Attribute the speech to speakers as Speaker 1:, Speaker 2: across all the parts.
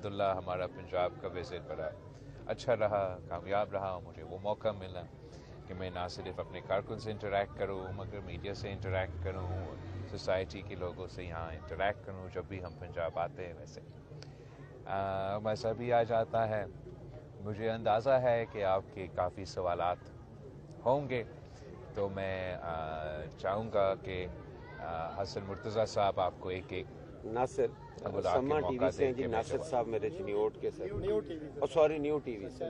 Speaker 1: الحمدللہ ہمارا پنجاب کا وزٹ بڑا اچھا رہا، کامیاب رہا. مجھے وہ موقع ملا کہ میں نہ صرف اپنے کارکن سے انٹریکٹ کروں مگر میڈیا سے انٹریکٹ کروں، سوسائٹی کے لوگوں سے یہاں انٹریکٹ کروں. جب بھی ہم پنجاب آتے ہیں ویسے مزہ بھی آ جاتا ہے. مجھے اندازہ ہے کہ آپ کے کافی سوالات ہوں گے، تو میں چاہوں گا کہ حسن مرتضیٰ صاحب آپ کو ایک
Speaker 2: ناصر سما ٹی وی سے ہیں جی. ناصر صاحب میرے چنیوٹ کے سر، سوری نیو ٹی وی سے.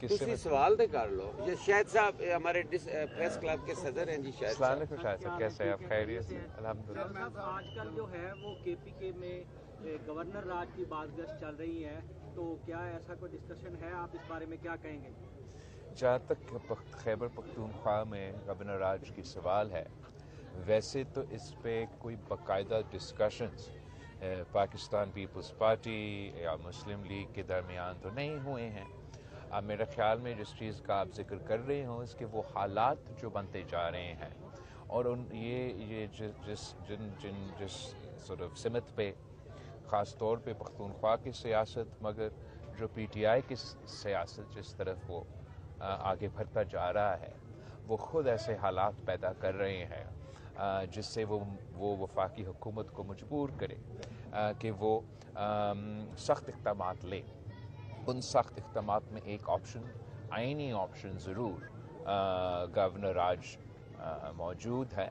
Speaker 2: تسی سوال دے کر لو. یہ شاہد صاحب ہمارے پریس کلب کے صدر ہیں جی. شاہد
Speaker 1: السلام علیکم شاہد صاحب، کیسے ہیں آپ؟ خیریت سے؟ الحمدللہ.
Speaker 3: آج کل جو ہے وہ کے پی کے میں گورنر راج کی بات گشت چل رہی ہے، تو کیا ایسا کوئی ڈسکشن ہے؟ آپ اس بارے میں کیا کہیں گے؟
Speaker 1: جہاں تک خیبر پختونخوا میں گورنر راج کی سوال ہے، ویسے تو اس پہ کوئی باقاعدہ ڈسکشنز پاکستان پیپلز پارٹی یا مسلم لیگ کے درمیان تو نہیں ہوئے ہیں. میرے خیال میں جس چیز کا آپ ذکر کر رہے ہوں اس کے وہ حالات جو بنتے جا رہے ہیں، اور یہ جس سمت پہ خاص طور پہ پختونخوا کی سیاست، مگر جو پی ٹی آئی کی سیاست جس طرف وہ آگے بڑھتا جا رہا ہے، وہ خود ایسے حالات پیدا کر رہے ہیں جس سے وہ وفاقی حکومت کو مجبور کرے کہ وہ سخت اقدامات لے. ان سخت اقدامات میں ایک آپشن، آئینی آپشن ضرور گورنر راج موجود ہے،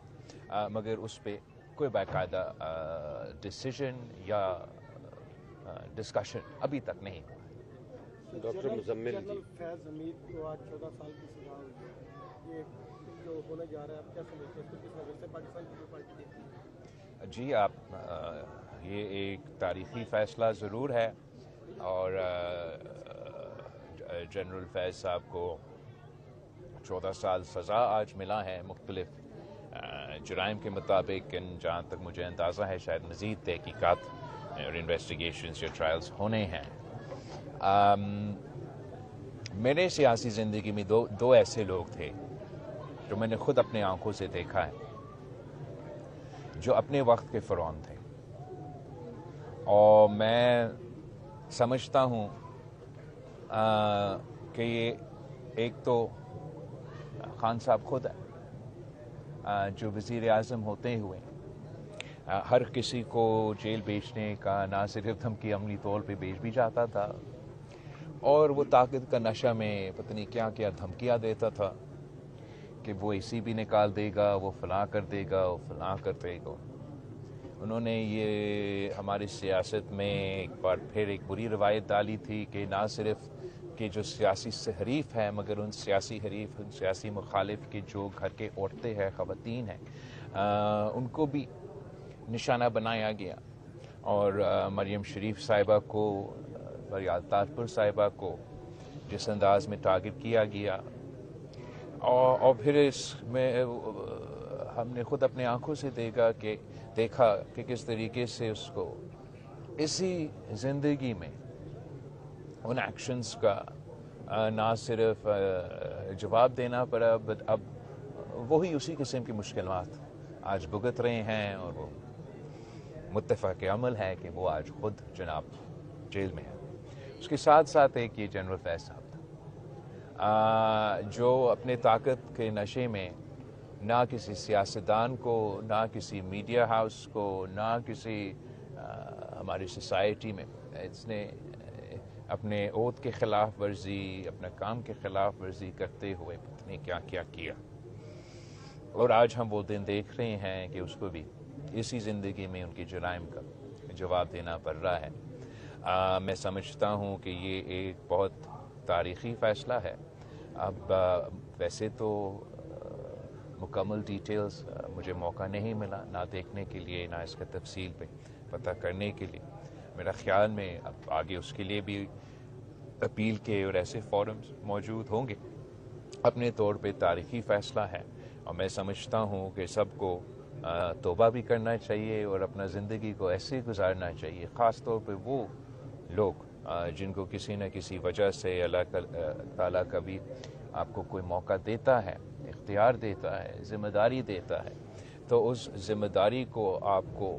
Speaker 1: مگر اس پہ کوئی باقاعدہ ڈیسیژن یا ڈسکشن ابھی تک نہیں ہوا.
Speaker 2: ڈاکٹر مزمل جی.
Speaker 4: فیض حمید کو آج 14 سال کی سزا ہوئی ہے، یہ جو ہونے جا رہا ہے آپ کیا سمجھتے ہیں؟ اس کو کس نظر سے پاکستان پیپلز پارٹی دیکھتی ہے؟
Speaker 1: جی آپ یہ ایک تاریخی فیصلہ ضرور ہے، اور جنرل فیض صاحب کو 14 سال سزا آج ملا ہے مختلف جرائم کے مطابق. جہاں تک مجھے اندازہ ہے شاید مزید تحقیقات اور انویسٹیگیشنز یا ٹرائلز ہونے ہیں. میرے سیاسی زندگی میں دو ایسے لوگ تھے جو میں نے خود اپنے آنکھوں سے دیکھا ہے، جو اپنے وقت کے فرعون تھے، اور میں سمجھتا ہوں کہ یہ ایک تو خان صاحب خود ہے، جو وزیر اعظم ہوتے ہوئے ہر کسی کو جیل بھیجنے کا نہ صرف دھمکی عملی طور پہ بھیج بھی جاتا تھا، اور وہ طاقت کا نشہ میں پتہ نہیں کیا کیا دھمکیاں دیتا تھا کہ وہ اسی بھی نکال دے گا، وہ فلاں کر دے گا، وہ فلاں کر دے گا. انہوں نے یہ ہماری سیاست میں ایک بار پھر ایک بری روایت ڈالی تھی کہ نہ صرف کہ جو سیاسی حریف ہیں، مگر ان سیاسی حریف، ان سیاسی مخالف کے جو گھر کے عورتیں ہیں، خواتین ہیں، ان کو بھی نشانہ بنایا گیا. اور مریم شریف صاحبہ کو، فریال تاجپور صاحبہ کو جس انداز میں ٹارگٹ کیا گیا، اور پھر اس میں ہم نے خود اپنے آنکھوں سے دیکھا کہ کس طریقے سے اس کو اسی زندگی میں ان ایکشنز کا نہ صرف جواب دینا پڑا، بٹ اب وہی اسی قسم کی مشکلات آج بھگت رہے ہیں، اور وہ متفق عمل ہے کہ وہ آج خود جناب جیل میں ہے. اس کے ساتھ ساتھ ایک یہ جنرل فیض صاحب تھا، جو اپنے طاقت کے نشے میں نہ کسی سیاستدان کو، نہ کسی میڈیا ہاؤس کو، نہ کسی ہماری سوسائٹی میں، اس نے اپنے عہد کے خلاف ورزی، اپنا کام کے خلاف ورزی کرتے ہوئے پتہ نہیں کیا کیا کیا. اور آج ہم وہ دن دیکھ رہے ہیں کہ اس کو بھی اسی زندگی میں ان کی جرائم کا جواب دینا پڑ رہا ہے. میں سمجھتا ہوں کہ یہ ایک بہت تاریخی فیصلہ ہے. اب ویسے تو مکمل ڈیٹیلز مجھے موقع نہیں ملا نہ دیکھنے کے لیے، نہ اس کا تفصیل پہ پتہ کرنے کے لیے. میرا خیال میں اب آگے اس کے لیے بھی اپیل کے اور ایسے فورمز موجود ہوں گے. اپنے طور پہ تاریخی فیصلہ ہے، اور میں سمجھتا ہوں کہ سب کو توبہ بھی کرنا چاہیے اور اپنا زندگی کو ایسے گزارنا چاہیے، خاص طور پہ وہ لوگ جن کو کسی نہ کسی وجہ سے اللہ تعالیٰ کبھی آپ کو کوئی موقع دیتا ہے، اختیار دیتا ہے، ذمہ داری دیتا ہے، تو اس ذمہ داری کو آپ کو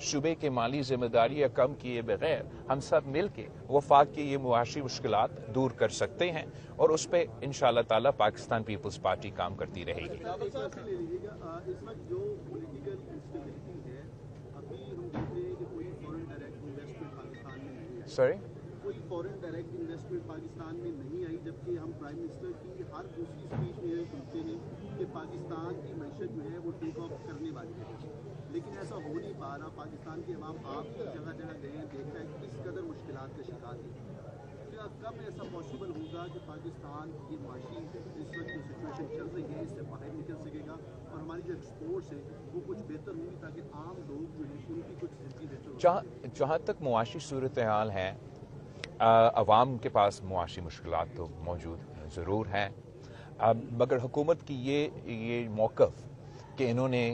Speaker 1: شعبے کے مالی ذمہ داریاں کم کیے بغیر ہم سب مل کے وفاق کی یہ معاشی مشکلات دور کر سکتے ہیں، اور اس پہ انشاءاللہ تعالی پاکستان پیپلز پارٹی کام کرتی رہے گی۔
Speaker 4: اس وقت جو پولیٹیکل انسٹیبلٹی ہے، ابھی ہم دیکھتے ہیں کہ کوئی فورن ڈائریکٹ انویسٹمنٹ پاکستان میں نہیں ہے،
Speaker 1: سوری
Speaker 4: کوئی فورن ڈائریکٹ انویسٹمنٹ پاکستان میں نہیں آئی، جبکہ ہم پرائم منسٹر کی ہر دوسری اسپیچ میں یہ سنتے ہیں کہ پاکستان کی معیشت جو ہے وہ ٹیک آف کرنے والی ہے، لیکن ایسا ہو نہیں پا رہا۔ پاکستان کے عوام آپ جگہ جگہ گئے ہیں، دیکھا ہے کس قدر مشکلات کا شکار ہے۔ کیا کب ایسا پاسبل ہوگا کہ پاکستان کی معاشی اس وقت جو سچویشن چل رہی ہے اس سے باہر نکل سکے گا، اور ہماری جو ایکسپورٹس ہے وہ کچھ بہتر ہوں گی تاکہ عام لوگ جو ہیں ان کی کچھ زندگی بہتر ہو؟
Speaker 1: جہاں تک معاشی صورتحال ہے، عوام کے پاس معاشی مشکلات تو موجود ضرور ہیں، مگر حکومت کی یہ موقف کہ انہوں نے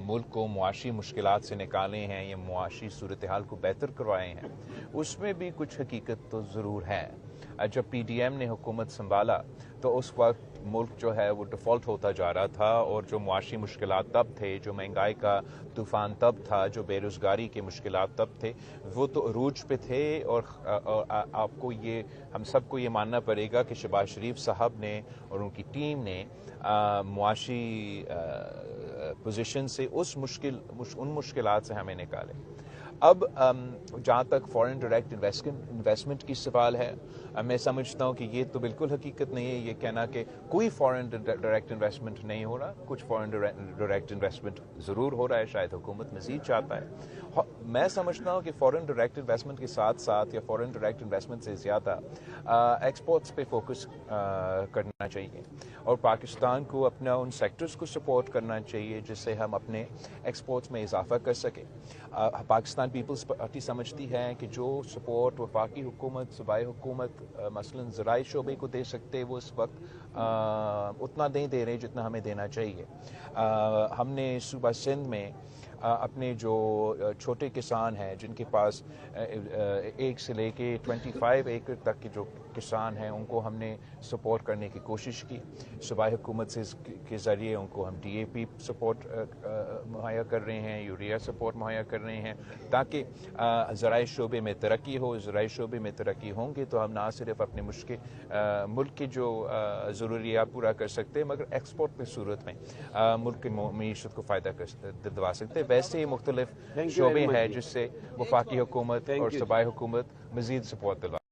Speaker 1: ملک کو معاشی مشکلات سے نکالے ہیں یا معاشی صورتحال کو بہتر کروائے ہیں، اس میں بھی کچھ حقیقت تو ضرور ہے۔ جب پی ڈی ایم نے حکومت سنبھالا تو اس وقت ملک جو ہے وہ ڈیفالٹ ہوتا جا رہا تھا، اور جو معاشی مشکلات تب تھے، جو مہنگائی کا طوفان تب تھا، جو بے روزگاری کے مشکلات تب تھے، وہ تو عروج پہ تھے، اور آپ کو یہ ہم سب کو یہ ماننا پڑے گا کہ شہباز شریف صاحب نے اور ان کی ٹیم نے معاشی پوزیشن سے ان مشکلات سے ہمیں نکالے۔ اب جہاں تک فورن ڈائریکٹ انویسٹمنٹ کی سوال ہے، میں سمجھتا ہوں کہ یہ تو بالکل حقیقت نہیں ہے یہ کہنا کہ کوئی فورن ڈائریکٹ انویسٹمنٹ نہیں ہو رہا۔ کچھ فورن ڈائریکٹ انویسٹمنٹ ضرور ہو رہا ہے، شاید حکومت مزید چاہتا ہے۔ میں سمجھتا ہوں کہ فورن ڈائریکٹ انویسٹمنٹ کے ساتھ ساتھ یا فورن ڈائریکٹ انویسٹمنٹ سے زیادہ ایکسپورٹس پہ فوکس کرنا چاہیے، اور پاکستان کو اپنا ان سیکٹرز کو سپورٹ کرنا چاہیے جس سے ہم اپنے ایکسپورٹس میں اضافہ کر سکیں۔ پاکستان پیپلز پارٹی سمجھتی ہے کہ جو سپورٹ وفاقی حکومت، صوبائی حکومت مثلاً زرعی شعبے کو دے سکتے، وہ اس وقت اتنا نہیں دے رہے جتنا ہمیں دینا چاہیے۔ ہم نے صوبہ سندھ میں اپنے جو چھوٹے کسان ہیں جن کے پاس 1 سے لے کے 25 ایکڑ تک کے جو کسان ہیں، ان کو ہم نے سپورٹ کرنے کی کوشش کی۔ صوبائی حکومت سے کے ذریعے ان کو ہم ڈی اے پی سپورٹ مہیا کر رہے ہیں، یوریا سپورٹ مہیا کر رہے ہیں، تاکہ زرعی شعبے میں ترقی ہو۔ زرعی شعبے میں ترقی ہوں گے تو ہم نہ صرف اپنے ملک کی جو ضروریات پورا کر سکتے مگر ایکسپورٹ کی صورت میں ملک کی معیشت کو فائدہ دلوا سکتے۔ ویسے ہی مختلف شعبے ہیں جس سے وفاقی حکومت اور صوبائی حکومت مزید سپورٹ دلوا